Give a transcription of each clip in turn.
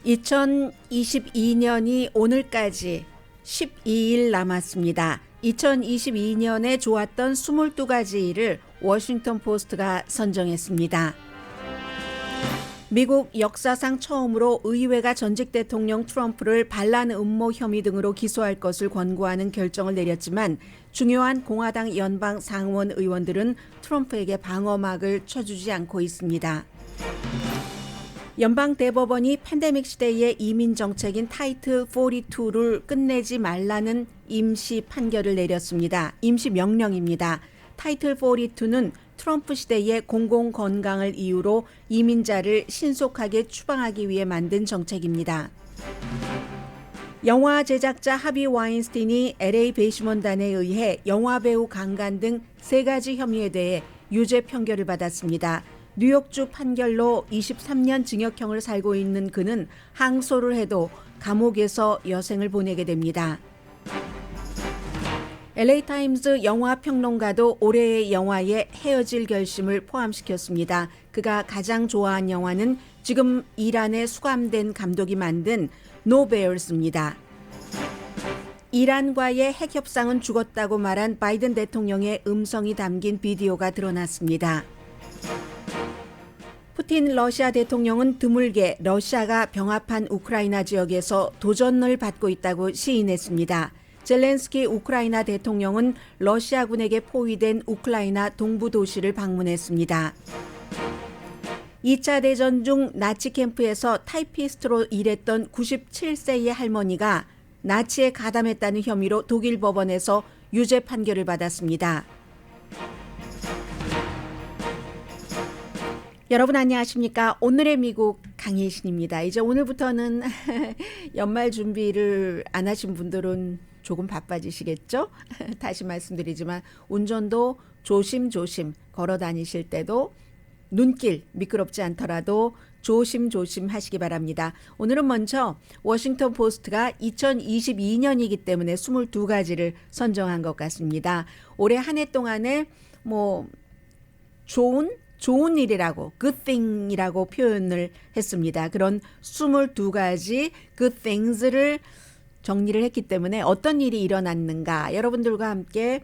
2022년이 오늘까지 12일 남았습니다. 2022년에 좋았던 22가지 일을 워싱턴 포스트가 선정했습니다. 미국 역사상 처음으로 의회가 전직 대통령 트럼프를 반란 음모 혐의 등으로 기소할 것을 권고하는 결정을 내렸지만 중요한 공화당 연방 상원 의원들은 트럼프에게 방어막을 쳐주지 않고 있습니다. 연방 대법원이 팬데믹 시대의 이민 정책인 타이틀 42를 끝내지 말라는 임시 판결을 내렸습니다. 임시 명령입니다. 타이틀 42는 트럼프 시대의 공공건강을 이유로 이민자를 신속하게 추방하기 위해 만든 정책입니다. 영화 제작자 하비 와인스틴이 LA 배심원단에 의해 영화배우 강간 등 3가지 혐의에 대해 유죄 판결을 받았습니다. 뉴욕주 판결로 23년 징역형을 살고 있는 그는 항소를 해도 감옥에서 여생을 보내게 됩니다. LA타임스 영화평론가도 올해의 영화에 헤어질 결심을 포함시켰습니다. 그가 가장 좋아한 영화는 지금 이란에 수감된 감독이 만든 노베어스입니다. 이란과의 핵협상은 죽었다고 말한 바이든 대통령의 음성이 담긴 비디오가 드러났습니다. 푸틴 러시아 대통령은 드물게 러시아가 병합한 우크라이나 지역에서 도전을 받고 있다고 시인했습니다. 젤렌스키 우크라이나 대통령은 러시아군에게 포위된 우크라이나 동부 도시를 방문했습니다. 2차 대전 중 나치 캠프에서 타이피스트로 일했던 97세의 할머니가 나치에 가담했다는 혐의로 독일 법원에서 유죄 판결을 받았습니다. 여러분 안녕하십니까? 오늘의 미국 강혜신입니다. 이제 오늘부터는 연말 준비를 안 하신 분들은 조금 바빠지시겠죠? 다시 말씀드리지만 운전도 조심조심 걸어 다니실 때도 눈길 미끄럽지 않더라도 조심조심 하시기 바랍니다. 오늘은 먼저 워싱턴 포스트가 2022년이기 때문에 22가지를 선정한 것 같습니다. 올해 한 해 동안에 좋은 일이라고 good thing이라고 표현을 했습니다. 그런 22가지 good things를 정리를 했기 때문에 어떤 일이 일어났는가 여러분들과 함께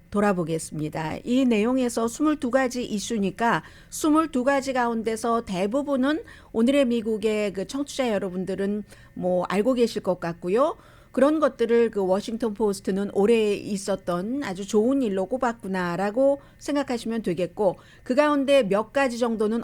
돌아보겠습니다. 이 내용에서 22가지 이슈니까 22가지 가운데서 대부분은 오늘의 미국의 그 청취자 여러분들은 알고 계실 것 같고요. 그런 것들을 그 워싱턴 포스트는 올해 있었던 아주 좋은 일로 꼽았구나라고 생각하시면 되겠고 그 가운데 몇 가지 정도는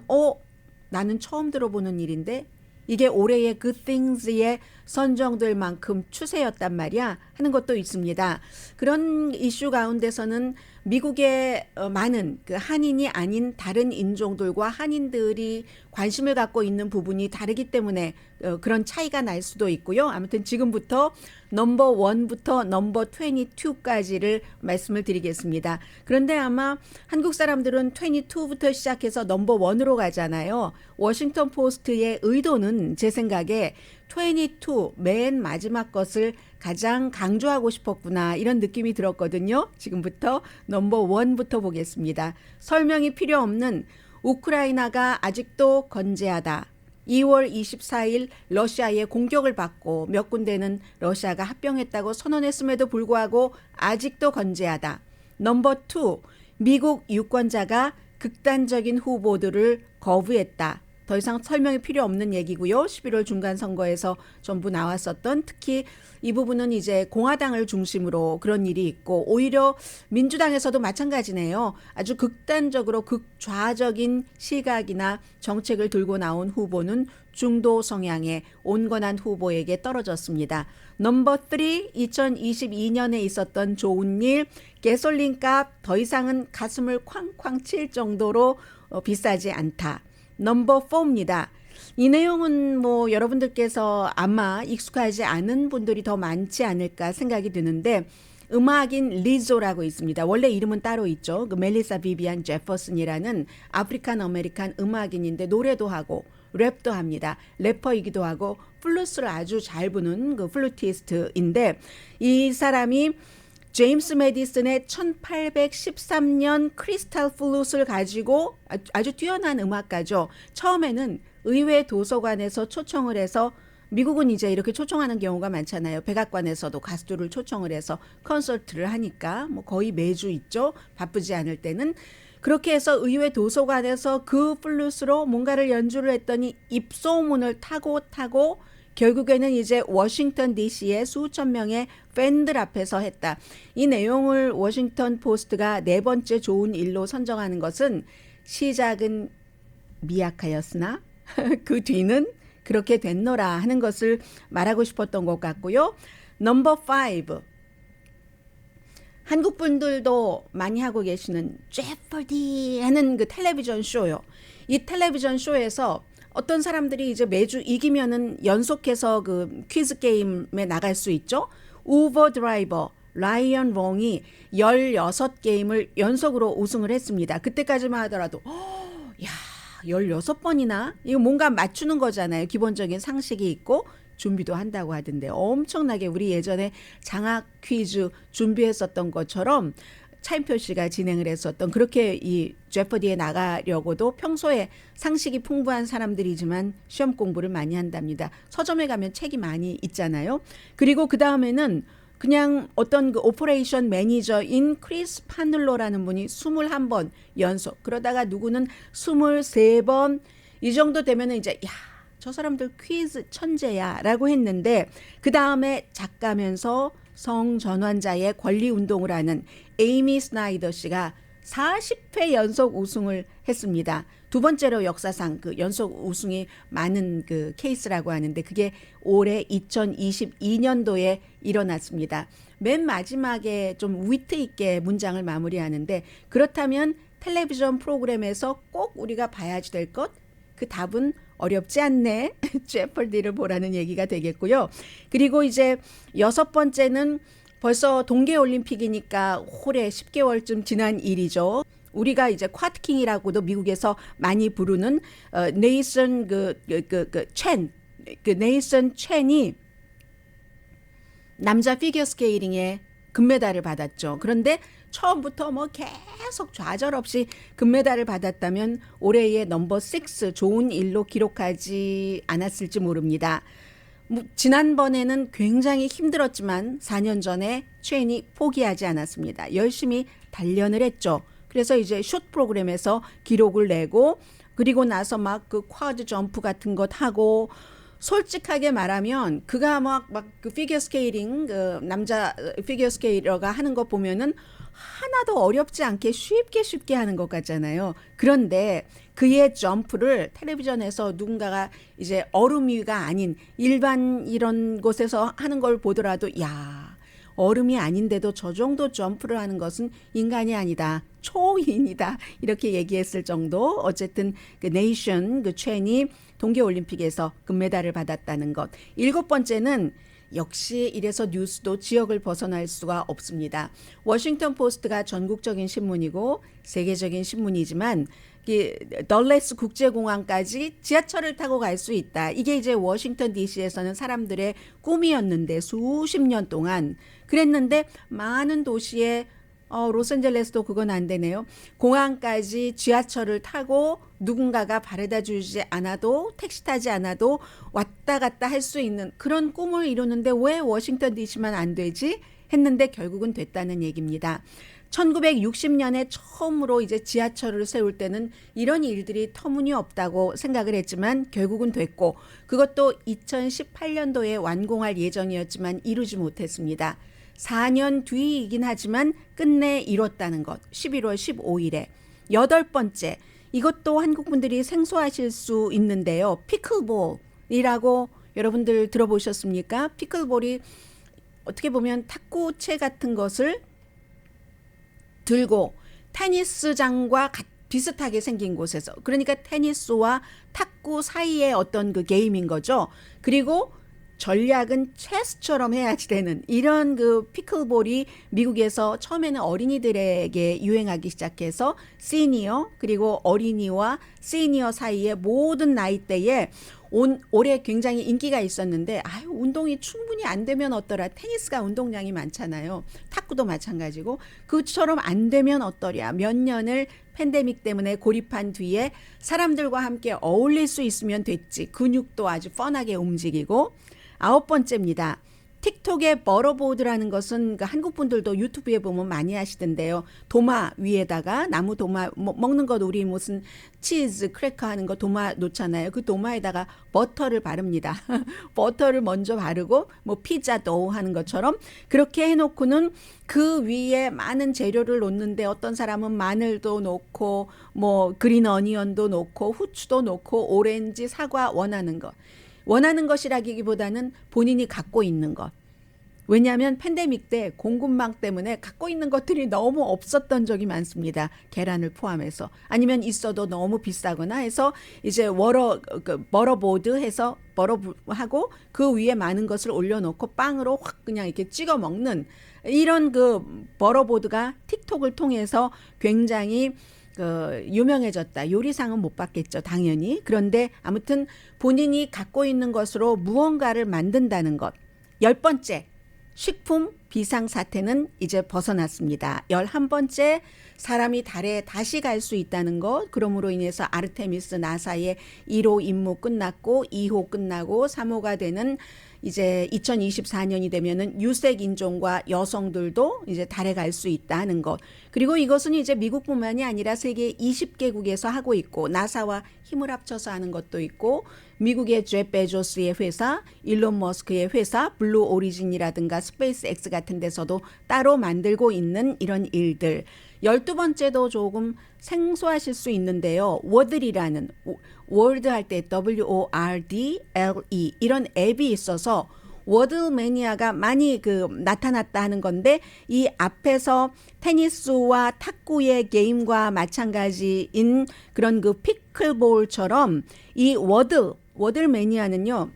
나는 처음 들어보는 일인데 이게 올해의 good things에 선정될 만큼 추세였단 말이야 하는 것도 있습니다. 그런 이슈 가운데서는 미국의 많은 그 한인이 아닌 다른 인종들과 한인들이 관심을 갖고 있는 부분이 다르기 때문에 그런 차이가 날 수도 있고요. 아무튼 지금부터 넘버 1부터 넘버 22까지를 말씀을 드리겠습니다. 그런데 아마 한국 사람들은 22부터 시작해서 넘버 1으로 가잖아요. 워싱턴 포스트의 의도는 제 생각에 22 맨 마지막 것을 가장 강조하고 싶었구나 이런 느낌이 들었거든요. 지금부터 넘버 1부터 보겠습니다. 설명이 필요 없는 우크라이나가 아직도 건재하다. 2월 24일 러시아의 공격을 받고 몇 군데는 러시아가 합병했다고 선언했음에도 불구하고 아직도 건재하다. 넘버 2, 미국 유권자가 극단적인 후보들을 거부했다. 더 이상 설명이 필요 없는 얘기고요. 11월 중간 선거에서 전부 나왔었던 특히 이 부분은 이제 공화당을 중심으로 그런 일이 있고 오히려 민주당에서도 마찬가지네요. 아주 극단적으로 극좌적인 시각이나 정책을 들고 나온 후보는 중도 성향의 온건한 후보에게 떨어졌습니다. 넘버 3, 2022년에 있었던 좋은 일, 가솔린 값 더 이상은 가슴을 쾅쾅 칠 정도로 비싸지 않다. 넘버 4입니다. 이 내용은 여러분들께서 아마 익숙하지 않은 분들이 더 많지 않을까 생각이 드는데 음악인 리조라고 있습니다. 원래 이름은 따로 있죠. 그 멜리사 비비안 제퍼슨이라는 아프리칸 아메리칸 음악인인데 노래도 하고 랩도 합니다. 래퍼이기도 하고 플루스를 아주 잘 부는 그 플루티스트인데 이 사람이 제임스 메디슨의 1813년 크리스탈 플룻을 가지고 아주 뛰어난 음악가죠. 처음에는 의회 도서관에서 초청을 해서 미국은 이제 이렇게 초청하는 경우가 많잖아요. 백악관에서도 가수들을 초청을 해서 콘서트를 하니까 뭐 거의 매주 있죠. 바쁘지 않을 때는. 그렇게 해서 의회 도서관에서 그 플룻으로 뭔가를 연주를 했더니 입소문을 타고 결국에는 이제 워싱턴 DC의 수천 명의 팬들 앞에서 했다. 이 내용을 워싱턴 포스트가 네 번째 좋은 일로 선정하는 것은 시작은 미약하였으나 그 뒤는 그렇게 됐노라 하는 것을 말하고 싶었던 것 같고요. 넘버 5. 한국 분들도 많이 하고 계시는 제퍼디 하는 그 텔레비전 쇼요. 이 텔레비전 쇼에서 어떤 사람들이 이제 매주 이기면은 연속해서 그 퀴즈 게임에 나갈 수 있죠. 우버 드라이버, 라이언 롱이 16게임을 연속으로 우승을 했습니다. 그때까지만 하더라도 야, 16번이나? 이거 뭔가 맞추는 거잖아요. 기본적인 상식이 있고 준비도 한다고 하던데 엄청나게 우리 예전에 장학 퀴즈 준비했었던 것처럼 차인표 씨가 진행을 했었던 그렇게 이 제퍼디에 나가려고도 평소에 상식이 풍부한 사람들이지만 시험 공부를 많이 한답니다. 서점에 가면 책이 많이 있잖아요. 그리고 그 다음에는 그냥 어떤 그 오퍼레이션 매니저인 크리스 파늘로라는 분이 21번 연속, 그러다가 누구는 23번, 이 정도 되면은 이제 야, 저 사람들 퀴즈 천재야 라고 했는데, 그 다음에 작가면서 성전환자의 권리 운동을 하는 에이미 스나이더 씨가 40회 연속 우승을 했습니다. 두 번째로 역사상 그 연속 우승이 많은 그 케이스라고 하는데 그게 올해 2022년도에 일어났습니다. 맨 마지막에 좀 위트 있게 문장을 마무리하는데, 그렇다면 텔레비전 프로그램에서 꼭 우리가 봐야지 될 것? 그 답은 어렵지 않네. 제퍼디를 보라는 얘기가 되겠고요. 그리고 이제 6번째는 벌써 동계올림픽이니까 올해 10개월쯤 지난 일이죠. 우리가 이제 쿼트킹이라고도 미국에서 많이 부르는 네이선 네이선 첸이 남자 피겨스케이팅에 금메달을 받았죠. 그런데 처음부터 뭐 계속 좌절 없이 금메달을 받았다면 올해의 넘버 6 좋은 일로 기록하지 않았을지 모릅니다. 지난번에는 굉장히 힘들었지만 4년 전에 첸이 포기하지 않았습니다. 열심히 단련을 했죠. 그래서 이제 숏 프로그램에서 기록을 내고, 그리고 나서 막 그 쿼드 점프 같은 것 하고, 솔직하게 말하면 그가 막 그 피겨스케이팅, 그 남자 피겨스케이터가 하는 거 보면은 하나도 어렵지 않게 쉽게 하는 것 같잖아요. 그런데 그의 점프를 텔레비전에서 누군가가 이제 얼음 위가 아닌 일반 이런 곳에서 하는 걸 보더라도 야, 얼음이 아닌데도 저 정도 점프를 하는 것은 인간이 아니다, 초인이다, 이렇게 얘기했을 정도. 어쨌든 그 네이션 그 첸이 동계올림픽에서 금메달을 받았다는 것. 7번째는 역시 이래서 뉴스도 지역을 벗어날 수가 없습니다. 워싱턴 포스트가 전국적인 신문이고 세계적인 신문이지만 덜레스 국제공항까지 지하철을 타고 갈 수 있다. 이게 이제 워싱턴 DC에서는 사람들의 꿈이었는데 수십 년 동안 그랬는데, 많은 도시에 로스앤젤레스도 그건 안 되네요. 공항까지 지하철을 타고 누군가가 바래다 주지 않아도, 택시 타지 않아도 왔다 갔다 할 수 있는 그런 꿈을 이루는데 왜 워싱턴 DC만 안 되지? 했는데 결국은 됐다는 얘기입니다. 1960년에 처음으로 이제 지하철을 세울 때는 이런 일들이 터무니없다고 생각을 했지만 결국은 됐고, 그것도 2018년도에 완공할 예정이었지만 이루지 못했습니다. 4년 뒤이긴 하지만 끝내 이뤘다는 것. 11월 15일에. 8번째, 이것도 한국 분들이 생소하실 수 있는데요. 피클볼이라고 여러분들 들어보셨습니까? 피클볼이 어떻게 보면 탁구채 같은 것을 들고 테니스장과 비슷하게 생긴 곳에서, 그러니까 테니스와 탁구 사이의 어떤 그 게임인 거죠. 그리고 전략은 체스처럼 해야지 되는 이런 그 피클볼이 미국에서 처음에는 어린이들에게 유행하기 시작해서 시니어, 그리고 어린이와 시니어 사이의 모든 나이대에 올해 굉장히 인기가 있었는데 아유 운동이 충분히 안 되면 어떠라. 테니스가 운동량이 많잖아요. 탁구도 마찬가지고 그처럼 안 되면 어떠랴. 몇 년을 팬데믹 때문에 고립한 뒤에 사람들과 함께 어울릴 수 있으면 됐지. 근육도 아주 뻔하게 움직이고. 9번째입니다. 틱톡의 버러보드라는 것은 그 한국 분들도 유튜브에 보면 많이 하시던데요. 도마 위에다가 나무 도마 먹는 것 우리 무슨 치즈 크래커 하는 거 도마 놓잖아요. 그 도마에다가 버터를 바릅니다. 버터를 먼저 바르고 뭐 피자 도우 하는 것처럼 그렇게 해놓고는 그 위에 많은 재료를 놓는데 어떤 사람은 마늘도 놓고 뭐 그린 어니언도 놓고 후추도 놓고 오렌지 사과 원하는 것이라기보다는 본인이 갖고 있는 것. 왜냐하면 팬데믹 때 공급망 때문에 갖고 있는 것들이 너무 없었던 적이 많습니다. 계란을 포함해서. 아니면 있어도 너무 비싸거나 해서 이제 버러보드 해서 버러하고 그 위에 많은 것을 올려놓고 빵으로 확 그냥 이렇게 찍어 먹는 이런 그 버러보드가 틱톡을 통해서 굉장히 유명해졌다. 요리상은 못 받겠죠, 당연히. 그런데 아무튼 본인이 갖고 있는 것으로 무언가를 만든다는 것. 10번째, 식품 비상사태는 이제 벗어났습니다. 11번째, 사람이 달에 다시 갈 수 있다는 것. 그러므로 인해서 아르테미스 나사의 1호 임무 끝났고 2호 끝나고 3호가 되는 이제 2024년이 되면은 유색 인종과 여성들도 이제 달에 갈 수 있다는 것. 그리고 이것은 이제 미국뿐만이 아니라 세계 20개국에서 하고 있고 나사와 힘을 합쳐서 하는 것도 있고 미국의 제프 베조스의 회사, 일론 머스크의 회사, 블루 오리진이라든가 스페이스 X 같은 데서도 따로 만들고 있는 이런 일들. 12번째도 조금 생소하실 수 있는데요. 워들이라는 월드 할 때 WORDLE 이런 앱이 있어서 워드 매니아가 많이 나타났다 하는 건데 이 앞에서 테니스와 탁구의 게임과 마찬가지인 그런 그 피클볼처럼 이 워드 매니아는요.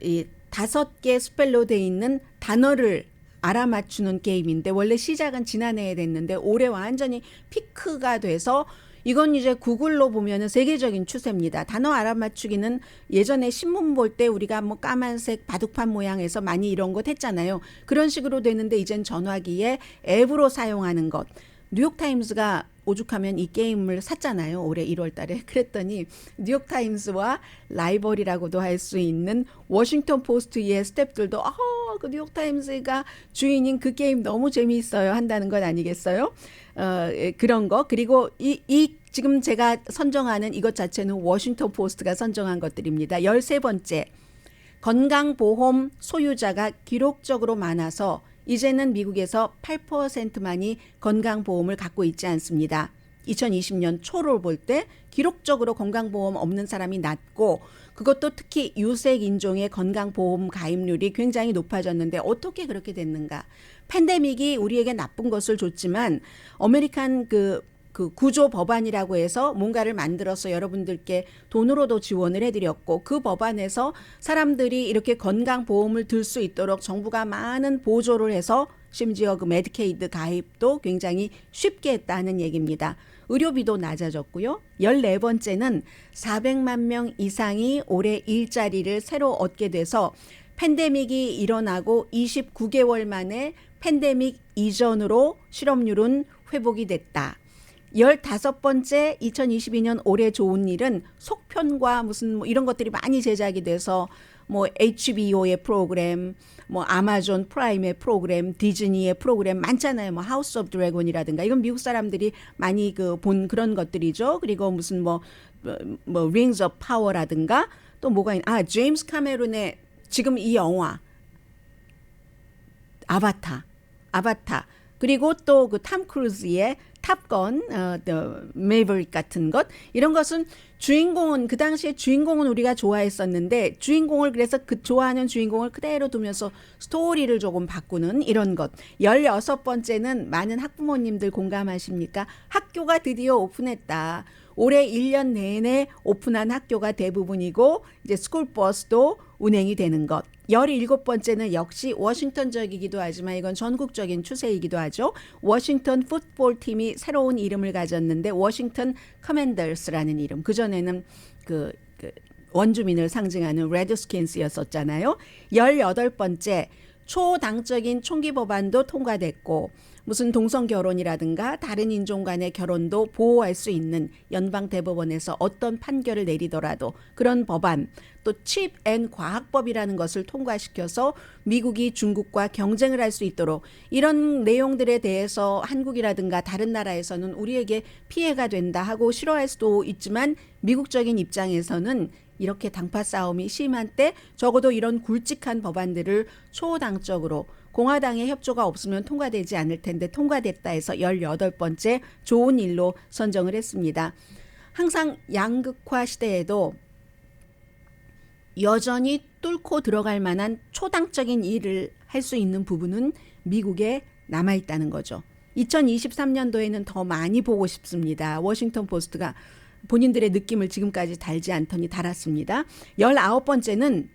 이 5개 스펠로 돼 있는 단어를 알아맞추는 게임인데 원래 시작은 지난해에 됐는데 올해 완전히 피크가 돼서 이건 이제 구글로 보면은 세계적인 추세입니다. 단어 알아맞추기는 예전에 신문 볼 때 우리가 뭐 까만색 바둑판 모양에서 많이 이런 것 했잖아요. 그런 식으로 되는데 이젠 전화기에 앱으로 사용하는 것. 뉴욕타임스가 오죽하면 이 게임을 샀잖아요. 올해 1월 달에. 그랬더니 뉴욕타임스와 라이벌이라고도 할 수 있는 워싱턴 포스트의 스태프들도 그 뉴욕타임스가 주인인 그 게임 너무 재미있어요 한다는 것 아니겠어요? 그런 거. 그리고 이 지금 제가 선정하는 이것 자체는 워싱턴 포스트가 선정한 것들입니다. 13번째. 건강보험 소유자가 기록적으로 많아서 이제는 미국에서 8%만이 건강보험을 갖고 있지 않습니다. 2020년 초를 볼 때 기록적으로 건강보험 없는 사람이 낮고 그것도 특히 유색 인종의 건강보험 가입률이 굉장히 높아졌는데 어떻게 그렇게 됐는가? 팬데믹이 우리에게 나쁜 것을 줬지만 아메리칸 그 구조 법안이라고 해서 뭔가를 만들어서 여러분들께 돈으로도 지원을 해드렸고 그 법안에서 사람들이 이렇게 건강보험을 들 수 있도록 정부가 많은 보조를 해서 심지어 그 메디케이드 가입도 굉장히 쉽게 했다는 얘기입니다. 의료비도 낮아졌고요. 14번째는 400만 명 이상이 올해 일자리를 새로 얻게 돼서 팬데믹이 일어나고 29개월 만에 팬데믹 이전으로 실업률은 회복이 됐다. 15번째 2022년 올해 좋은 일은 속편과 무슨 뭐 이런 것들이 많이 제작이 돼서 뭐 HBO의 프로그램, 뭐 아마존 프라임의 프로그램, 디즈니의 프로그램 많잖아요. 뭐 하우스 오브 드래곤이라든가 이건 미국 사람들이 많이 본 그런 것들이죠. 그리고 무슨 뭐 링스 오브 파워라든가 또 뭐가 제임스 카메론의 지금 이 영화 아바타 그리고 또 그 탐 크루즈의 탑건, 메이버릭 같은 것 이런 것은 주인공은 그 당시에 주인공은 우리가 좋아했었는데 주인공을 그래서 그 좋아하는 주인공을 그대로 두면서 스토리를 조금 바꾸는 이런 것. 16번째는 많은 학부모님들 공감하십니까? 학교가 드디어 오픈했다. 올해 1년 내내 오픈한 학교가 대부분이고 이제 스쿨버스도 운행이 되는 것. 17번째는 역시 워싱턴적이기도 하지만 이건 전국적인 추세이기도 하죠. 워싱턴 풋볼 팀이 새로운 이름을 가졌는데 워싱턴 커맨더스라는 이름. 그전에는 원주민을 상징하는 레드스킨스였었잖아요. 18번째 초당적인 총기 법안도 통과됐고 무슨 동성 결혼이라든가 다른 인종 간의 결혼도 보호할 수 있는 연방 대법원에서 어떤 판결을 내리더라도 그런 법안, 또 칩 앤 과학법이라는 것을 통과시켜서 미국이 중국과 경쟁을 할 수 있도록 이런 내용들에 대해서 한국이라든가 다른 나라에서는 우리에게 피해가 된다 하고 싫어할 수도 있지만 미국적인 입장에서는 이렇게 당파 싸움이 심한 때 적어도 이런 굵직한 법안들을 초당적으로 공화당의 협조가 없으면 통과되지 않을 텐데 통과됐다 해서 18번째 좋은 일로 선정을 했습니다. 항상 양극화 시대에도 여전히 뚫고 들어갈 만한 초당적인 일을 할 수 있는 부분은 미국에 남아있다는 거죠. 2023년도에는 더 많이 보고 싶습니다. 워싱턴 포스트가 본인들의 느낌을 지금까지 달지 않더니 달았습니다. 19번째는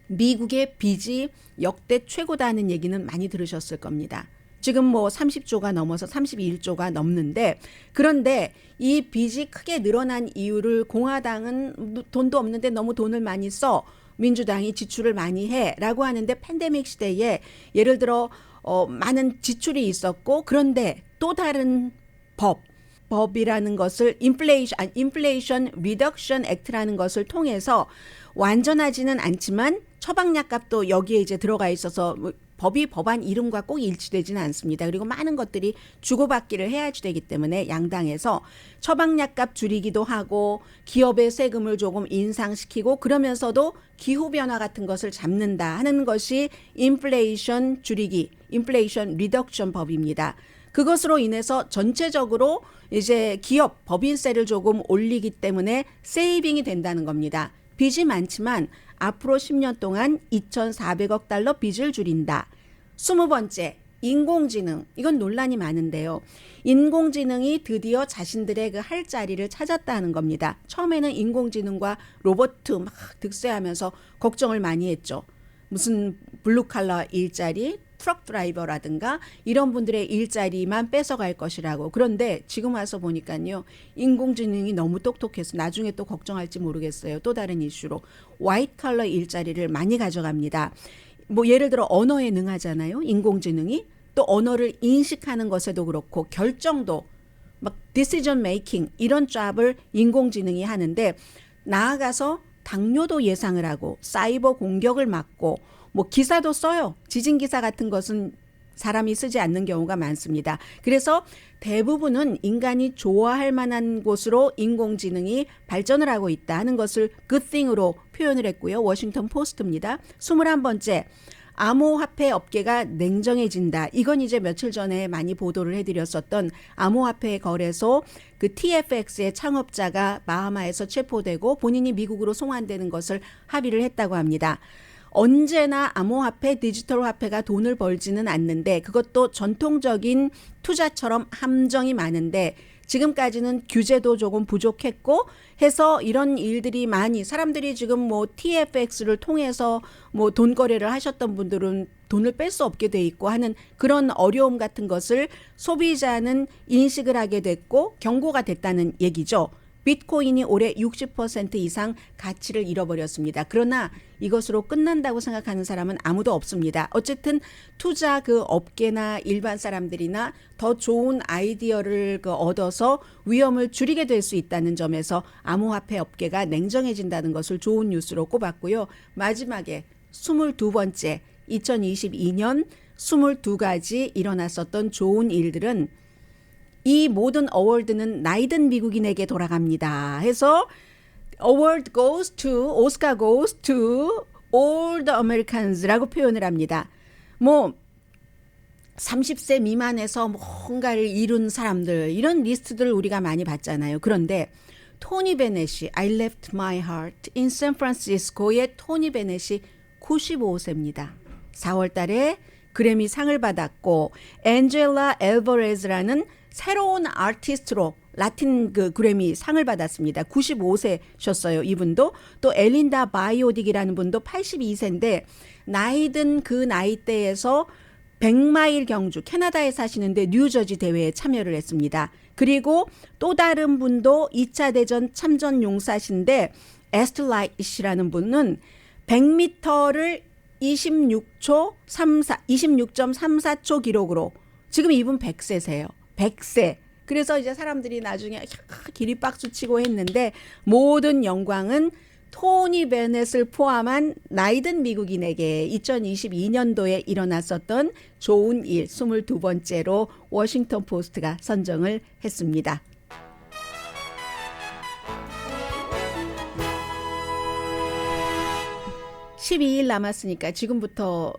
미국의 빚이 역대 최고다는 얘기는 많이 들으셨을 겁니다. 지금 뭐 30조가 넘어서 31조가 넘는데 그런데 이 빚이 크게 늘어난 이유를 공화당은 돈도 없는데 너무 돈을 많이 써 민주당이 지출을 많이 해라고 하는데 팬데믹 시대에 예를 들어 많은 지출이 있었고 그런데 또 다른 법이라는 것을 인플레이션 리덕션 액트라는 것을 통해서 완전하지는 않지만 처방약 값도 여기에 이제 들어가 있어서 법안 이름과 꼭 일치되지는 않습니다. 그리고 많은 것들이 주고받기를 해야지 되기 때문에 양당에서 처방약 값 줄이기도 하고 기업의 세금을 조금 인상시키고 그러면서도 기후변화 같은 것을 잡는다 하는 것이 인플레이션 줄이기, 인플레이션 리덕션 법입니다. 그것으로 인해서 전체적으로 이제 기업 법인세를 조금 올리기 때문에 세이빙이 된다는 겁니다. 빚이 많지만 앞으로 10년 동안 2,400억 달러 빚을 줄인다. 20번째, 인공지능. 이건 논란이 많은데요. 인공지능이 드디어 자신들의 그 할 자리를 찾았다는 겁니다. 처음에는 인공지능과 로봇 막 득세하면서 걱정을 많이 했죠. 무슨 블루칼라 일자리, 트럭 드라이버라든가 이런 분들의 일자리만 뺏어갈 것이라고. 그런데 지금 와서 보니까요. 인공지능이 너무 똑똑해서 나중에 또 걱정할지 모르겠어요. 또 다른 이슈로 화이트 칼러 일자리를 많이 가져갑니다. 뭐 예를 들어 언어에 능하잖아요. 인공지능이. 또 언어를 인식하는 것에도 그렇고 결정도 막 decision making 이런 잡을 인공지능이 하는데 나아가서 당뇨도 예상을 하고 사이버 공격을 막고 뭐 기사도 써요. 지진 기사 같은 것은 사람이 쓰지 않는 경우가 많습니다. 그래서 대부분은 인간이 좋아할 만한 곳으로 인공지능이 발전을 하고 있다 하는 것을 good thing으로 표현을 했고요. 워싱턴 포스트입니다. 21번째. 암호화폐 업계가 냉정해진다. 이건 이제 며칠 전에 많이 보도를 해드렸었던 암호화폐 거래소 그 TFX의 창업자가 바하마에서 체포되고 본인이 미국으로 송환되는 것을 합의를 했다고 합니다. 언제나 암호화폐, 디지털 화폐가 돈을 벌지는 않는데 그것도 전통적인 투자처럼 함정이 많은데 지금까지는 규제도 조금 부족했고 해서 이런 일들이 많이 사람들이 지금 뭐 TFX를 통해서 뭐 돈거래를 하셨던 분들은 돈을 뺄 수 없게 돼 있고 하는 그런 어려움 같은 것을 소비자는 인식을 하게 됐고 경고가 됐다는 얘기죠. 비트코인이 올해 60% 이상 가치를 잃어버렸습니다. 그러나 이것으로 끝난다고 생각하는 사람은 아무도 없습니다. 어쨌든 투자 그 업계나 일반 사람들이나 더 좋은 아이디어를 얻어서 위험을 줄이게 될 수 있다는 점에서 암호화폐 업계가 냉정해진다는 것을 좋은 뉴스로 꼽았고요. 마지막에 22번째 2022년 22가지 일어났었던 좋은 일들은 이 모든 어워드는 나이든 미국인에게 돌아갑니다. 해서 award goes to, 오스카 goes to all the Americans라고 표현을 합니다. 뭐 30세 미만에서 뭔가를 이룬 사람들 이런 리스트들을 우리가 많이 봤잖아요. 그런데 토니 베넷이 I left my heart in San Francisco의 토니 베넷이 95세입니다. 4월 달에 그래미 상을 받았고 앤젤라 엘버레즈라는 새로운 아티스트로 라틴 그 그래미 상을 받았습니다. 95세셨어요. 이분도. 또 엘린다 바이오딕이라는 분도 82세인데 나이든 그 나이대에서 100마일 경주 캐나다에 사시는데 뉴저지 대회에 참여를 했습니다. 그리고 또 다른 분도 2차 대전 참전 용사신데 에스틀라이시라는 분은 100m를 26.34초 기록으로 지금 이분 100세세요. 100세. 그래서 이제 사람들이 나중에 기립박수 치고 했는데 모든 영광은 토니 베넷을 포함한 나이든 미국인에게 2022년도에 일어났었던 좋은 일 22번째로 워싱턴 포스트가 선정을 했습니다. 12일 남았으니까 지금부터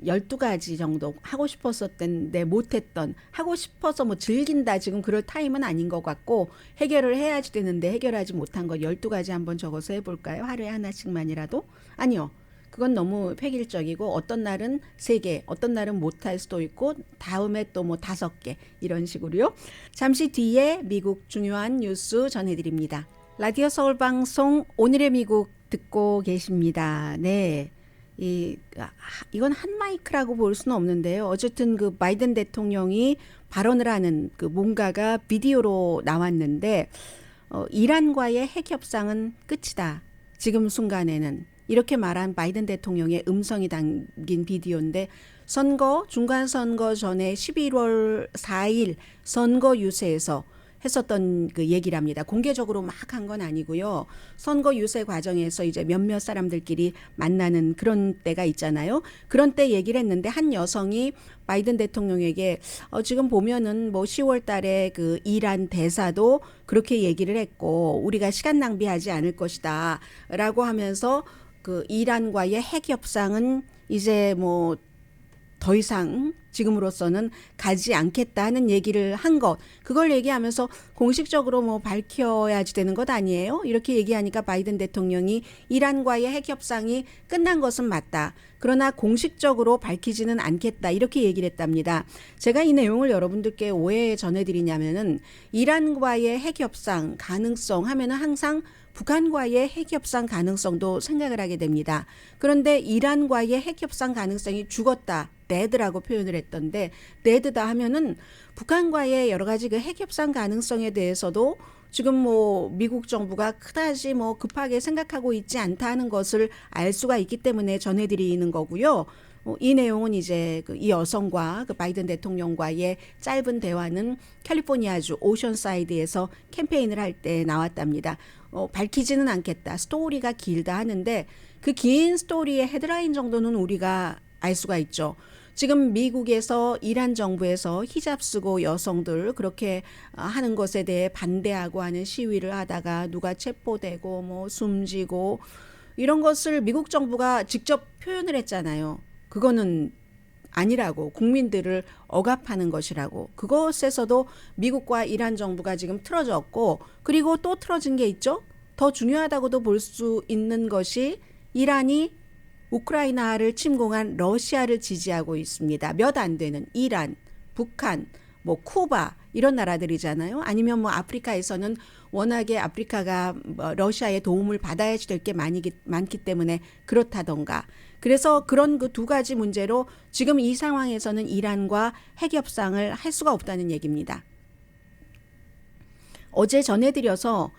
12가지 정도 하고 싶었었는데 못했던, 하고 싶어서 뭐 즐긴다 지금 그럴 타임은 아닌 것 같고 해결을 해야지 되는데 해결하지 못한 거 12가지 한번 적어서 해볼까요? 하루에 하나씩만이라도? 아니요. 그건 너무 획일적이고 어떤 날은 3개, 어떤 날은 못할 수도 있고 다음에 또 뭐 5개 이런 식으로요. 잠시 뒤에 미국 중요한 뉴스 전해드립니다. 라디오 서울 방송 오늘의 미국 듣고 계십니다. 네. 이건 한 마이크라고 볼 수는 없는데요. 어쨌든 그 바이든 대통령이 발언을 하는 그 뭔가가 비디오로 나왔는데 이란과의 핵 협상은 끝이다. 지금 순간에는 이렇게 말한 바이든 대통령의 음성이 담긴 비디오인데 중간 선거 전에 11월 4일 선거 유세에서 했었던 그 얘기랍니다. 공개적으로 막 한 건 아니고요. 선거 유세 과정에서 이제 몇몇 사람들끼리 만나는 그런 때가 있잖아요. 그런 때 얘기를 했는데 한 여성이 바이든 대통령에게 지금 보면은 뭐 10월 달에 그 이란 대사도 그렇게 얘기를 했고 우리가 시간 낭비하지 않을 것이다 라고 하면서 그 이란과의 핵 협상은 이제 뭐 더 이상 지금으로서는 가지 않겠다 하는 얘기를 한 것, 그걸 얘기하면서 공식적으로 뭐 밝혀야지 되는 것 아니에요? 이렇게 얘기하니까 바이든 대통령이 이란과의 핵 협상이 끝난 것은 맞다. 그러나 공식적으로 밝히지는 않겠다. 이렇게 얘기를 했답니다. 제가 이 내용을 여러분들께 왜 전해드리냐면은 이란과의 핵 협상 가능성 하면은 항상 북한과의 핵 협상 가능성도 생각을 하게 됩니다. 그런데 이란과의 핵 협상 가능성이 죽었다. 데드라고 표현을 했던데 데드다 하면은 북한과의 여러 가지 그 핵 협상 가능성에 대해서도 지금 뭐 미국 정부가 그다지 뭐 급하게 생각하고 있지 않다 하는 것을 알 수가 있기 때문에 전해드리는 거고요. 이 내용은 이제 이 여성과 그 바이든 대통령과의 짧은 대화는 캘리포니아주 오션사이드에서 캠페인을 할 때 나왔답니다. 밝히지는 않겠다. 스토리가 길다 하는데 그 긴 스토리의 헤드라인 정도는 우리가 알 수가 있죠. 지금 미국에서 이란 정부에서 히잡 쓰고 여성들 그렇게 하는 것에 대해 반대하고 하는 시위를 하다가 누가 체포되고 뭐 숨지고 이런 것을 미국 정부가 직접 표현을 했잖아요. 그거는 아니라고, 국민들을 억압하는 것이라고. 그것에서도 미국과 이란 정부가 지금 틀어졌고, 그리고 또 틀어진 게 있죠. 더 중요하다고도 볼 수 있는 것이 이란이 우크라이나를 침공한 러시아를 지지하고 있습니다. 몇 안 되는 이란, 북한, 뭐 쿠바 이런 나라들이잖아요. 아니면 뭐 아프리카에서는 워낙에 아프리카가 러시아의 도움을 받아야 될 게 많기 때문에 그렇다던가. 그래서 그런 그 2가지 문제로 지금 이 상황에서는 이란과 핵 협상을 할 수가 없다는 얘기입니다. 어제 전해드려서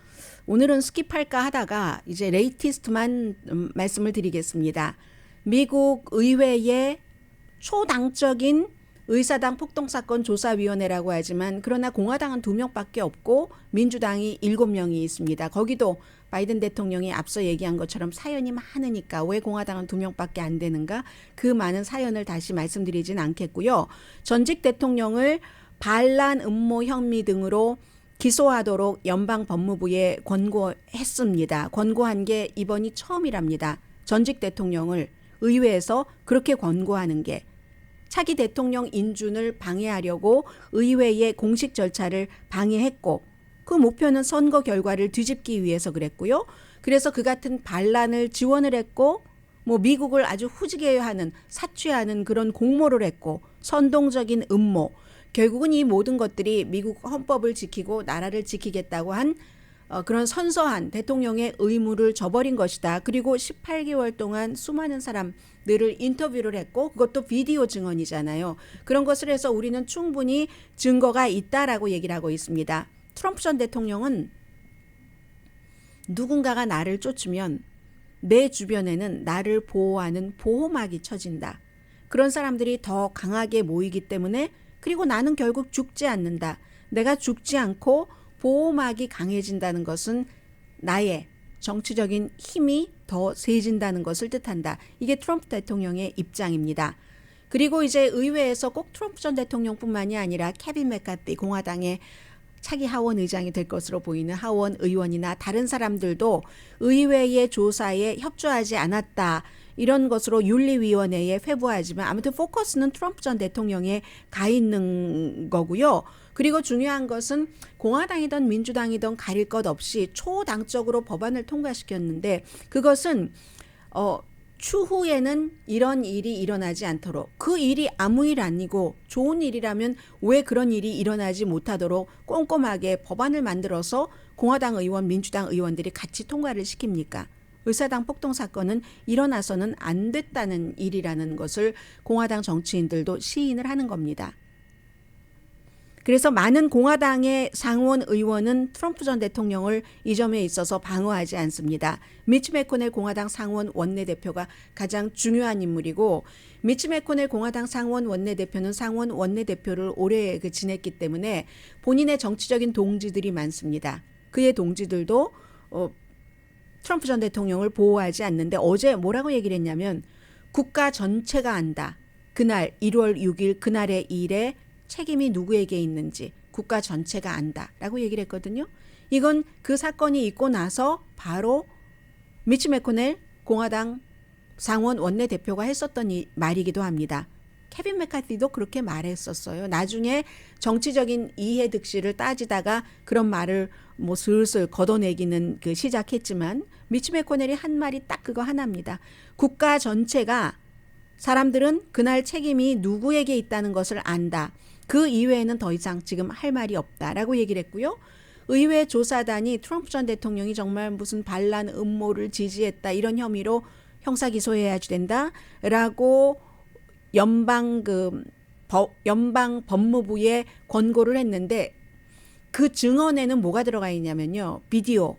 오늘은 스킵할까 하다가 이제 레이티스트만 말씀을 드리겠습니다. 미국 의회의 초당적인 의사당 폭동사건 조사위원회라고 하지만 그러나 공화당은 2명밖에 없고 민주당이 7명이 있습니다. 거기도 바이든 대통령이 앞서 얘기한 것처럼 사연이 많으니까 왜 공화당은 2명밖에 안 되는가? 그 많은 사연을 다시 말씀드리진 않겠고요. 전직 대통령을 반란 음모 혐의 등으로 기소하도록 연방법무부에 권고했습니다. 권고한 게 이번이 처음이랍니다. 전직 대통령을 의회에서 그렇게 권고하는 게. 차기 대통령 인준을 방해하려고 의회의 공식 절차를 방해했고 그 목표는 선거 결과를 뒤집기 위해서 그랬고요. 그래서 그 같은 반란을 지원을 했고 뭐 미국을 아주 후지게 사취하는 그런 공모를 했고 선동적인 음모. 결국은 이 모든 것들이 미국 헌법을 지키고 나라를 지키겠다고 한 그런 선서한 대통령의 의무를 저버린 것이다. 그리고 18개월 동안 수많은 사람들을 인터뷰를 했고 그것도 비디오 증언이잖아요. 그런 것을 해서 우리는 충분히 증거가 있다라고 얘기를 하고 있습니다. 트럼프 전 대통령은 누군가가 나를 쫓으면 내 주변에는 나를 보호하는 보호막이 쳐진다. 그런 사람들이 더 강하게 모이기 때문에 그리고 나는 결국 죽지 않는다. 내가 죽지 않고 보호막이 강해진다는 것은 나의 정치적인 힘이 더 세진다는 것을 뜻한다. 이게 트럼프 대통령의 입장입니다. 그리고 이제 의회에서 꼭 트럼프 전 대통령뿐만이 아니라 케빈 맥카티 공화당의 차기 하원 의장이 될 것으로 보이는 하원 의원이나 다른 사람들도 의회의 조사에 협조하지 않았다. 이런 것으로 윤리위원회에 회부하지만 아무튼 포커스는 트럼프 전 대통령에 가 있는 거고요. 그리고 중요한 것은 공화당이든 민주당이든 가릴 것 없이 초당적으로 법안을 통과시켰는데 그것은 추후에는 이런 일이 일어나지 않도록 그 일이 아무 일 아니고 좋은 일이라면 왜 그런 일이 일어나지 못하도록 꼼꼼하게 법안을 만들어서 공화당 의원, 민주당 의원들이 같이 통과를 시킵니까? 의사당 폭동 사건은 일어나서는 안 됐다는 일이라는 것을 공화당 정치인들도 시인을 하는 겁니다. 그래서 많은 공화당의 상원 의원은 트럼프 전 대통령을 이 점에 있어서 방어하지 않습니다. 미치 매코넬 공화당 상원 원내대표가 가장 중요한 인물이고 미치 매코넬 공화당 상원 원내대표는 상원 원내대표를 오래 지냈기 때문에 본인의 정치적인 동지들이 많습니다. 그의 동지들도 트럼프 전 대통령을 보호하지 않는데 어제 뭐라고 얘기를 했냐면 국가 전체가 안다. 그날 1월 6일 그날의 일에 책임이 누구에게 있는지 국가 전체가 안다라고 얘기를 했거든요. 이건 그 사건이 있고 나서 바로 미치 매코넬 공화당 상원 원내대표가 했었던 말이기도 합니다. 케빈 맥카티도 그렇게 말했었어요. 나중에 정치적인 이해득실을 따지다가 그런 말을 뭐 슬슬 걷어내기는 시작했지만 미치 매코넬이 한 말이 딱 그거 하나입니다. 국가 전체가 사람들은 그날 책임이 누구에게 있다는 것을 안다. 그 이외에는 더 이상 지금 할 말이 없다라고 얘기를 했고요. 의회 조사단이 트럼프 전 대통령이 정말 무슨 반란 음모를 지지했다 이런 혐의로 형사 기소해야지 된다라고 연방 법무부에 권고를 했는데 그 증언에는 뭐가 들어가 있냐면요. 비디오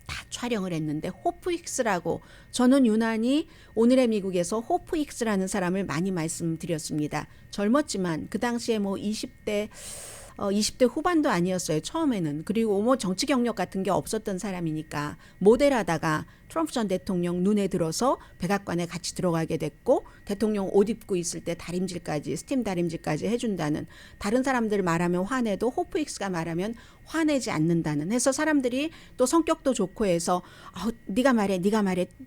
다 촬영을 했는데 호프 힉스라고 저는 유난히 오늘의 미국에서 호프 힉스라는 사람을 많이 말씀드렸습니다. 젊었지만 그 당시에 뭐 20대 후반도 아니었어요. 처음에는. 그리고 뭐 정치 경력 같은 게 없었던 사람이니까 모델하다가 트럼프 전 대통령 눈에 들어서 백악관에 같이 들어가게 됐고 대통령 옷 입고 있을 때 다림질까지 스팀 다림질까지 해준다는 다른 사람들 말하면 화내도 호프 힉스가 말하면 화내지 않는다는 해서 사람들이 또 성격도 좋고 해서 네가 말해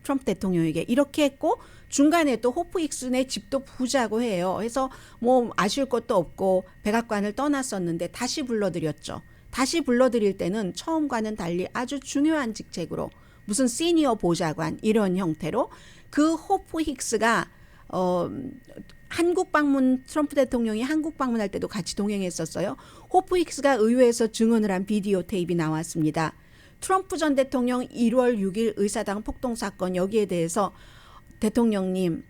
트럼프 대통령에게 이렇게 했고 중간에 또 호프 힉스네 집도 부자고 해요. 해서 뭐 아쉬울 것도 없고 백악관을 떠났었는데 다시 불러들였죠. 다시 불러들일 때는 처음과는 달리 아주 중요한 직책으로 무슨 시니어 보좌관 이런 형태로 그 호프 힉스가 한국 방문 트럼프 대통령이 한국 방문할 때도 같이 동행했었어요. 호프 힉스가 의회에서 증언을 한 비디오 테이프가 나왔습니다. 트럼프 전 대통령 1월 6일 의사당 폭동 사건 여기에 대해서 대통령님의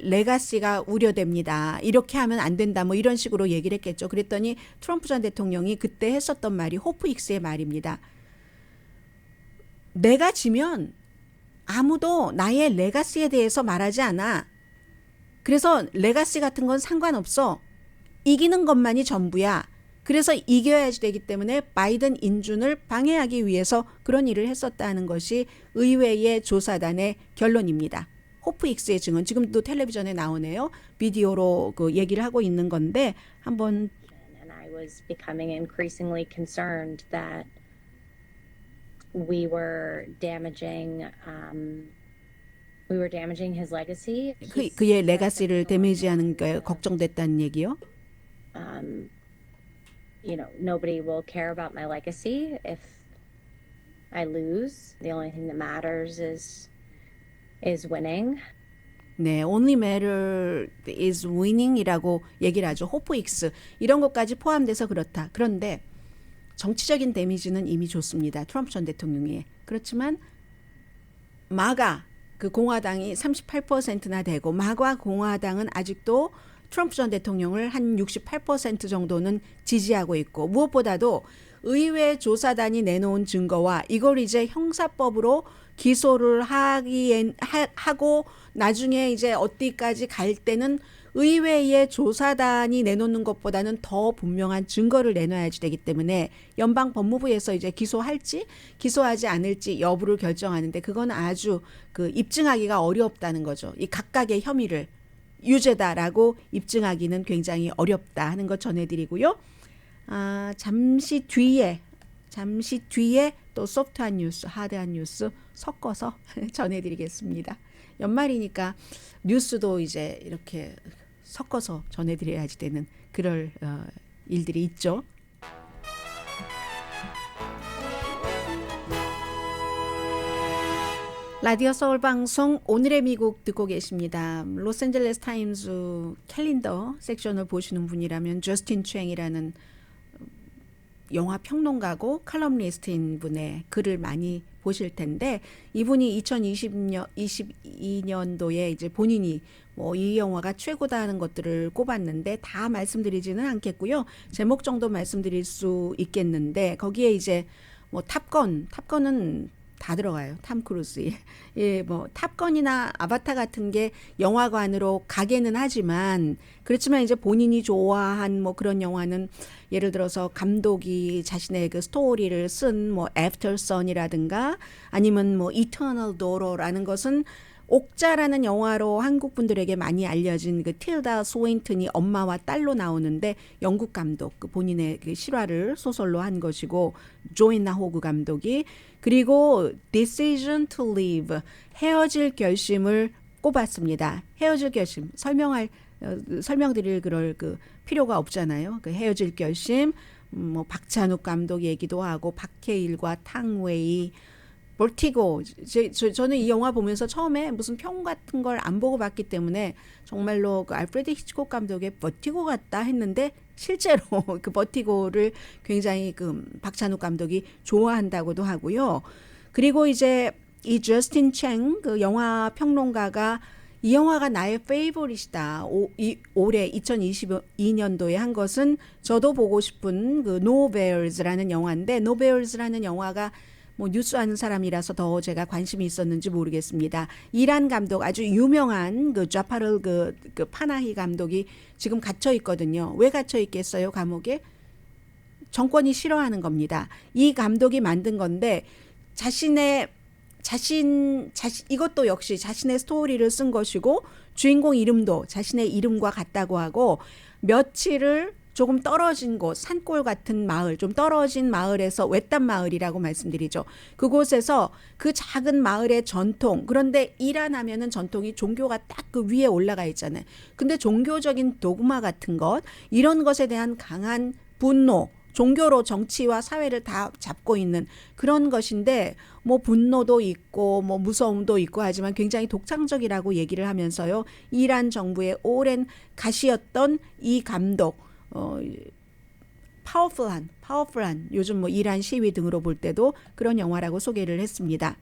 레가시가 우려됩니다. 이렇게 하면 안 된다. 뭐 이런 식으로 얘기를 했겠죠. 그랬더니 트럼프 전 대통령이 그때 했었던 말이 호프 힉스의 말입니다. 내가 지면 아무도 나의 레가시에 대해서 말하지 않아. 그래서 레가시 같은 건 상관없어. 이기는 것만이 전부야. 그래서 이겨야지 되기 때문에 바이든 인준을 방해하기 위해서 그런 일을 했었다는 것이 의회의 조사단의 결론입니다. 호프 힉스의 증언 지금도 텔레비전에 나오네요. 비디오로 얘기를 하고 있는 건데 한번. And I was becoming increasingly concerned that we were damaging his legacy. 그의 레가시를 데미지하는 게 걱정됐다는 얘기요. Nobody will care about my legacy if I lose. The only thing that matters is winning. 네, only matter is winning이라고 얘기를 하죠. 호프 힉스 이런 것까지 포함돼서 그렇다. 그런데 정치적인 데미지는 이미 줬습니다. 트럼프 전 대통령이. 그렇지만 마가 그 공화당이 38%나 되고 마가 공화당은 아직도 트럼프 전 대통령을 한 68% 정도는 지지하고 있고 무엇보다도 의회 조사단이 내놓은 증거와 이걸 이제 형사법으로 기소를 하고 나중에 이제 어디까지 갈 때는 의회의 조사단이 내놓는 것보다는 더 분명한 증거를 내놔야지 되기 때문에 연방 법무부에서 이제 기소할지 기소하지 않을지 여부를 결정하는데 그건 아주 그 입증하기가 어렵다는 거죠. 이 각각의 혐의를 유죄다라고 입증하기는 굉장히 어렵다 하는 것 전해드리고요. 잠시 뒤에 또 소프트한 뉴스, 하드한 뉴스 섞어서 전해드리겠습니다. 연말이니까 뉴스도 이제 이렇게 섞어서 전해드려야지 되는 그럴 일들이 있죠. 라디오 서울 방송 오늘의 미국 듣고 계십니다. 로스앤젤레스 타임즈 캘린더 섹션을 보시는 분이라면 저스틴 추앵이라는 영화 평론가고 칼럼니스트인 분의 글을 많이 보실 텐데 이분이 2022년도에 이제 본인이 뭐 이 영화가 최고다 하는 것들을 꼽았는데 다 말씀드리지는 않겠고요. 제목 정도 말씀드릴 수 있겠는데 거기에 이제 뭐 탑건은 다 들어가요. 탐 크루즈. 예, 뭐 탑건이나 아바타 같은 게 영화관으로 가게는 하지만 그렇지만 이제 본인이 좋아한 뭐 그런 영화는 예를 들어서 감독이 자신의 그 스토리를 쓴 뭐 애프터 선이라든가 아니면 뭐 이터널 도어라는 것은 옥자라는 영화로 한국 분들에게 많이 알려진 그 틸다 스웨인튼이 엄마와 딸로 나오는데 영국 감독 그 본인의 그 실화를 소설로 한 것이고 조앤나 호그 감독이 그리고 Decision to Leave 헤어질 결심을 꼽았습니다. 헤어질 결심 설명드릴 그럴 그 필요가 없잖아요. 그 헤어질 결심 뭐 박찬욱 감독 얘기도 하고 박해일과 탕웨이 버티고 저는 이 영화 보면서 처음에 무슨 평 같은 걸 안 보고 봤기 때문에 정말로 그 알프레드 히치콕 감독의 버티고 같다 했는데 실제로 그 버티고를 굉장히 그 박찬욱 감독이 좋아한다고도 하고요. 그리고 이제 이 저스틴 챙 그 영화 평론가가 이 영화가 나의 페이보릿이다. 올해 2022년도에 한 것은 저도 보고 싶은 그 No Bears라는 영화인데 No Bears라는 영화가 뭐 뉴스 하는 사람이라서 더 제가 관심이 있었는지 모르겠습니다. 이란 감독 아주 유명한 그 좌파를 그 파나히 감독이 지금 gat혀 있거든요. 왜 갇혀 있겠어요? 감옥에? 정권이 싫어하는 겁니다. 이 감독이 만든 건데 이것도 역시 자신의 스토리를 쓴 것이고 주인공 이름도 자신의 이름과 같다고 하고 며칠을 조금 떨어진 곳, 산골 같은 마을, 좀 떨어진 마을에서 외딴 마을이라고 말씀드리죠. 그곳에서 그 작은 마을의 전통, 그런데 이란 하면은 전통이 종교가 딱 그 위에 올라가 있잖아요. 근데 종교적인 도그마 같은 것, 이런 것에 대한 강한 분노, 종교로 정치와 사회를 다 잡고 있는 그런 것인데 뭐 분노도 있고 뭐 무서움도 있고 하지만 굉장히 독창적이라고 얘기를 하면서요. 이란 정부의 오랜 가시였던 이 감독 파워풀한 요즘 뭐 이란 시위 등으로 볼 때도 그런 영화라고 소개를 했습니다.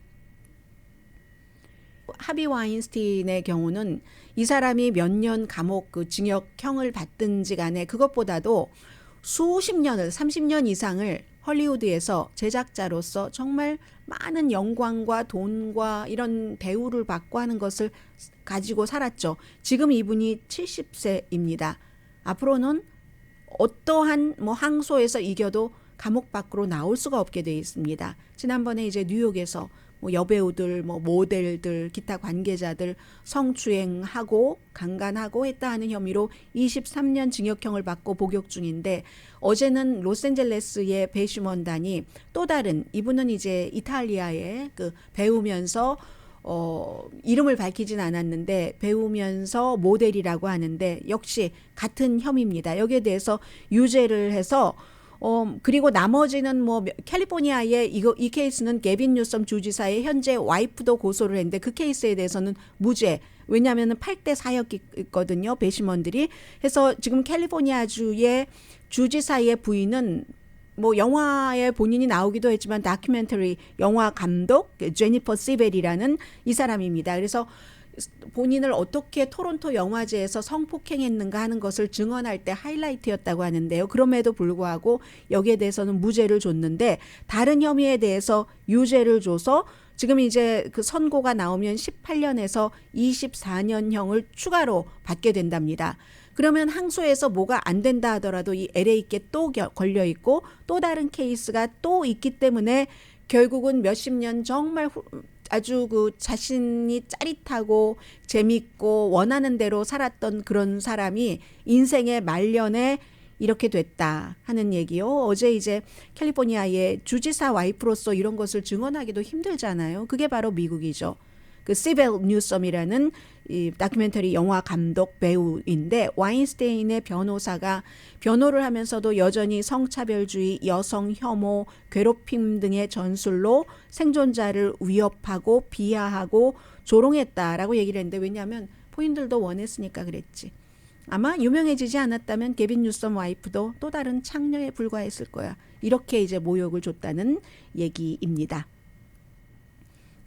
하비 와인스타인의 경우는 이 사람이 몇 년 감옥 그 징역형을 받든지 간에 그것보다도 수십 년을 30년 이상을 헐리우드에서 제작자로서 정말 많은 영광과 돈과 이런 대우를 받고 하는 것을 가지고 살았죠. 지금 이분이 70세입니다. 앞으로는 어떠한 뭐 항소에서 이겨도 감옥 밖으로 나올 수가 없게 되어 있습니다. 지난번에 이제 뉴욕에서 뭐 여배우들, 뭐 모델들, 기타 관계자들 성추행하고 강간하고 했다 하는 혐의로 23년 징역형을 받고 복역 중인데 어제는 로스앤젤레스의 배심원단이 또 다른 이분은 이제 이탈리아의 그 배우면서 이름을 밝히진 않았는데 배우면서 모델이라고 하는데 역시 같은 혐의입니다. 여기에 대해서 유죄를 해서 그리고 나머지는 뭐 캘리포니아의 이 케이스는 게빈 뉴섬 주지사의 현재 와이프도 고소를 했는데 그 케이스에 대해서는 무죄. 왜냐하면 8대 4였거든요. 배심원들이. 해서 지금 캘리포니아주의 주지사의 부인은 뭐 영화에 본인이 나오기도 했지만 다큐멘터리 영화 감독 제니퍼 시벨이라는 이 사람입니다. 그래서 본인을 어떻게 토론토 영화제에서 성폭행했는가 하는 것을 증언할 때 하이라이트였다고 하는데요. 그럼에도 불구하고 여기에 대해서는 무죄를 줬는데 다른 혐의에 대해서 유죄를 줘서 지금 이제 그 선고가 나오면 18년에서 24년형을 추가로 받게 된답니다. 그러면 항소에서 뭐가 안 된다 하더라도 이 LA께 또 걸려 있고 또 다른 케이스가 또 있기 때문에 결국은 몇십 년 정말 아주 그 자신이 짜릿하고 재밌고 원하는 대로 살았던 그런 사람이 인생의 말년에 이렇게 됐다 하는 얘기요. 어제 이제 캘리포니아의 주지사 와이프로서 이런 것을 증언하기도 힘들잖아요. 그게 바로 미국이죠. 그 시벨 뉴섬이라는 이 다큐멘터리 영화 감독 배우인데 와인스테인의 변호사가 변호를 하면서도 여전히 성차별주의, 여성 혐오, 괴롭힘 등의 전술로 생존자를 위협하고 비하하고 조롱했다라고 얘기를 했는데 왜냐하면 포인들도 원했으니까 그랬지. 아마 유명해지지 않았다면 게빈 뉴섬 와이프도 또 다른 창녀에 불과했을 거야. 이렇게 이제 모욕을 줬다는 얘기입니다.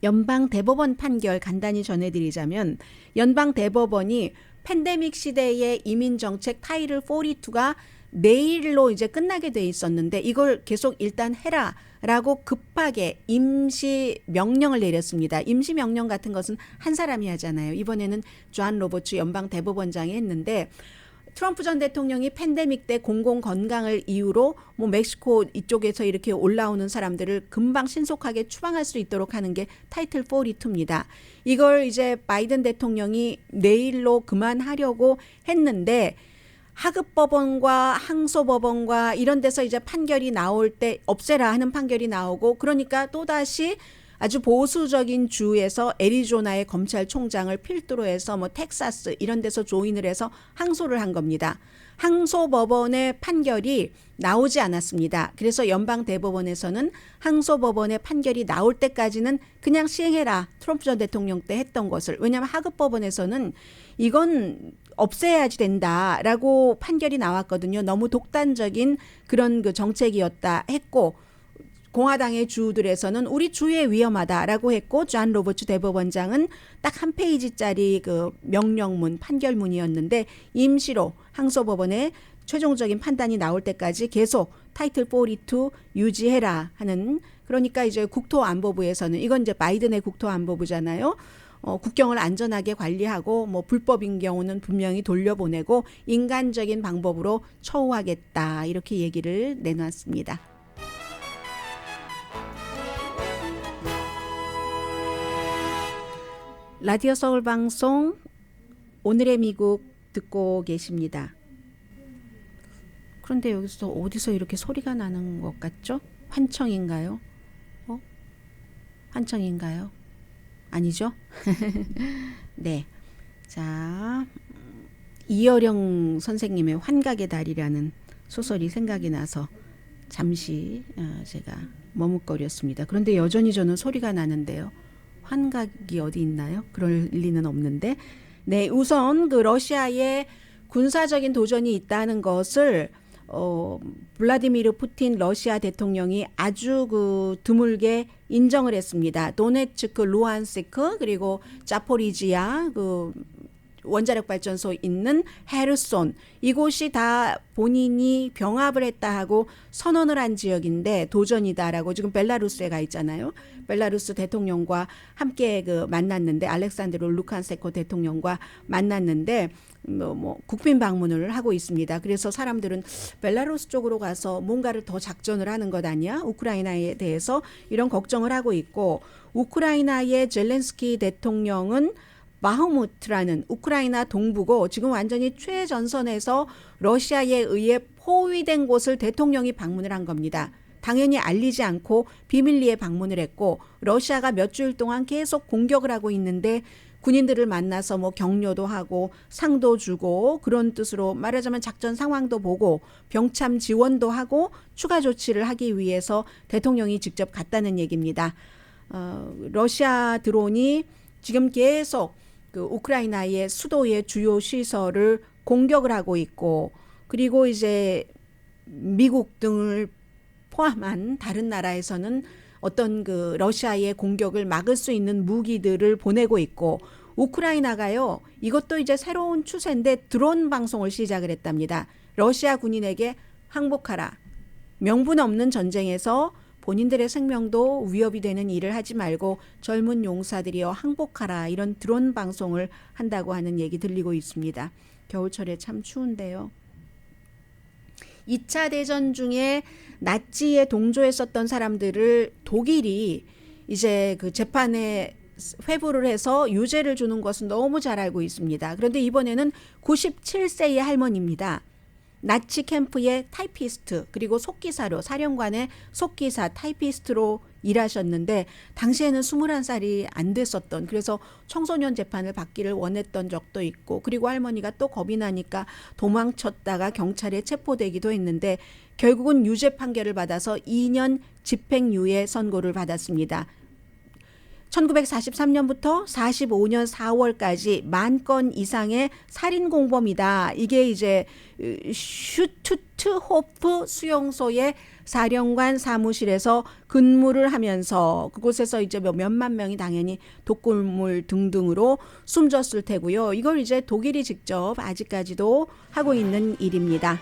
연방 대법원 판결 간단히 전해드리자면 연방 대법원이 팬데믹 시대의 이민정책 타이틀 42가 내일로 이제 끝나게 돼 있었는데 이걸 계속 일단 해라라고 급하게 임시 명령을 내렸습니다. 임시 명령 같은 것은 한 사람이 하잖아요. 이번에는 존 로버츠 연방 대법원장이 했는데 트럼프 전 대통령이 팬데믹 때 공공 건강을 이유로 뭐 멕시코 이쪽에서 이렇게 올라오는 사람들을 금방 신속하게 추방할 수 있도록 하는 게 타이틀 42입니다. 이걸 이제 바이든 대통령이 내일로 그만하려고 했는데 하급법원과 항소법원과 이런 데서 이제 판결이 나올 때 없애라 하는 판결이 나오고 그러니까 또다시 아주 보수적인 주에서 애리조나의 검찰총장을 필두로 해서 뭐 텍사스 이런 데서 조인을 해서 항소를 한 겁니다. 항소법원의 판결이 나오지 않았습니다. 그래서 연방대법원에서는 항소법원의 판결이 나올 때까지는 그냥 시행해라. 트럼프 전 대통령 때 했던 것을. 왜냐하면 하급법원에서는 이건 없애야지 된다라고 판결이 나왔거든요. 너무 독단적인 그런 그 정책이었다 했고 공화당의 주들에서는 우리 주에 위험하다라고 했고 존 로버츠 대법원장은 딱 한 페이지짜리 그 명령문 판결문이었는데 임시로 항소법원의 최종적인 판단이 나올 때까지 계속 타이틀 42 유지해라 하는 그러니까 이제 국토안보부에서는 이건 이제 바이든의 국토안보부잖아요. 국경을 안전하게 관리하고 뭐 불법인 경우는 분명히 돌려보내고 인간적인 방법으로 처우하겠다 이렇게 얘기를 내놨습니다. 라디오 서울 방송 오늘의 미국 듣고 계십니다. 그런데 여기서 어디서 이렇게 소리가 나는 것 같죠? 환청인가요? 환청인가요? 아니죠? 네. 자, 이어령 선생님의 환각의 달이라는 소설이 생각이 나서 잠시 제가 머뭇거렸습니다. 그런데 여전히 저는 소리가 나는데요. 환각이 어디 있나요? 그럴 리는 없는데. 네, 우선 그 러시아의 군사적인 도전이 있다는 것을 블라디미르 푸틴 러시아 대통령이 아주 그 드물게 인정을 했습니다. 도네츠크, 루안스크 그리고 자포리지아 그 원자력 발전소 있는 헤르손 이곳이 다 본인이 병합을 했다 하고 선언을 한 지역인데 도전이다라고 지금 벨라루스에 가 있잖아요. 벨라루스 대통령과 함께 그 만났는데 알렉산드로 루칸세코 대통령과 만났는데 뭐 국빈 방문을 하고 있습니다. 그래서 사람들은 벨라루스 쪽으로 가서 뭔가를 더 작전을 하는 것 아니야? 우크라이나에 대해서 이런 걱정을 하고 있고 우크라이나의 젤렌스키 대통령은 바흐무트라는 우크라이나 동부고 지금 완전히 최전선에서 러시아에 의해 포위된 곳을 대통령이 방문을 한 겁니다. 당연히 알리지 않고 비밀리에 방문을 했고 러시아가 몇 주일 동안 계속 공격을 하고 있는데 군인들을 만나서 뭐 격려도 하고 상도 주고 그런 뜻으로 말하자면 작전 상황도 보고 병참 지원도 하고 추가 조치를 하기 위해서 대통령이 직접 갔다는 얘기입니다. 러시아 드론이 지금 계속 그 우크라이나의 수도의 주요 시설을 공격을 하고 있고 그리고 이제 미국 등을 포함한 다른 나라에서는 어떤 그 러시아의 공격을 막을 수 있는 무기들을 보내고 있고, 우크라이나가요, 이것도 이제 새로운 추세인데 드론 방송을 시작을 했답니다. 러시아 군인에게 항복하라. 명분 없는 전쟁에서 본인들의 생명도 위협이 되는 일을 하지 말고 젊은 용사들이여 항복하라. 이런 드론 방송을 한다고 하는 얘기 들리고 있습니다. 겨울철에 참 추운데요. 2차 대전 중에 나치에 동조했었던 사람들을 독일이 이제 그 재판에 회부를 해서 유죄를 주는 것은 너무 잘 알고 있습니다. 그런데 이번에는 97세의 할머니입니다. 나치 캠프의 타이피스트, 그리고 속기사로, 사령관의 속기사 타이피스트로 일하셨는데 당시에는 21살이 안 됐었던, 그래서 청소년 재판을 받기를 원했던 적도 있고, 그리고 할머니가 또 겁이 나니까 도망쳤다가 경찰에 체포되기도 했는데 결국은 유죄 판결을 받아서 2년 집행유예 선고를 받았습니다. 1943년부터 45년 4월까지 10,000건 이상의 살인 공범이다. 이게 이제 슈투트호프 수용소의 사령관 사무실에서 근무를 하면서 그곳에서 이제 몇만 명이 당연히 독극물 등등으로 숨졌을 테고요. 이걸 이제 독일이 직접 아직까지도 하고 있는 일입니다.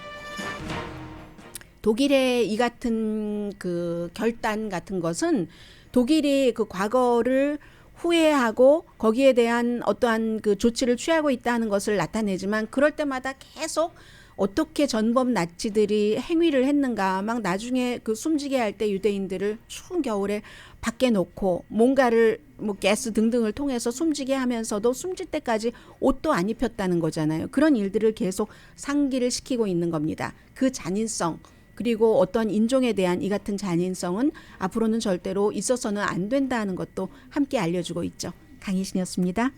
독일의 이 같은 그 결단 같은 것은 독일이 그 과거를 후회하고 거기에 대한 어떠한 그 조치를 취하고 있다는 것을 나타내지만, 그럴 때마다 계속 어떻게 전범 나치들이 행위를 했는가, 막 나중에 그 숨지게 할 때 유대인들을 추운 겨울에 밖에 놓고 뭔가를 뭐 가스 등등을 통해서 숨지게 하면서도 숨질 때까지 옷도 안 입혔다는 거잖아요. 그런 일들을 계속 상기를 시키고 있는 겁니다. 그 잔인성, 그리고 어떤 인종에 대한 이 같은 잔인성은 앞으로는 절대로 있어서는 안 된다는 것도 함께 알려주고 있죠. 강희신이었습니다.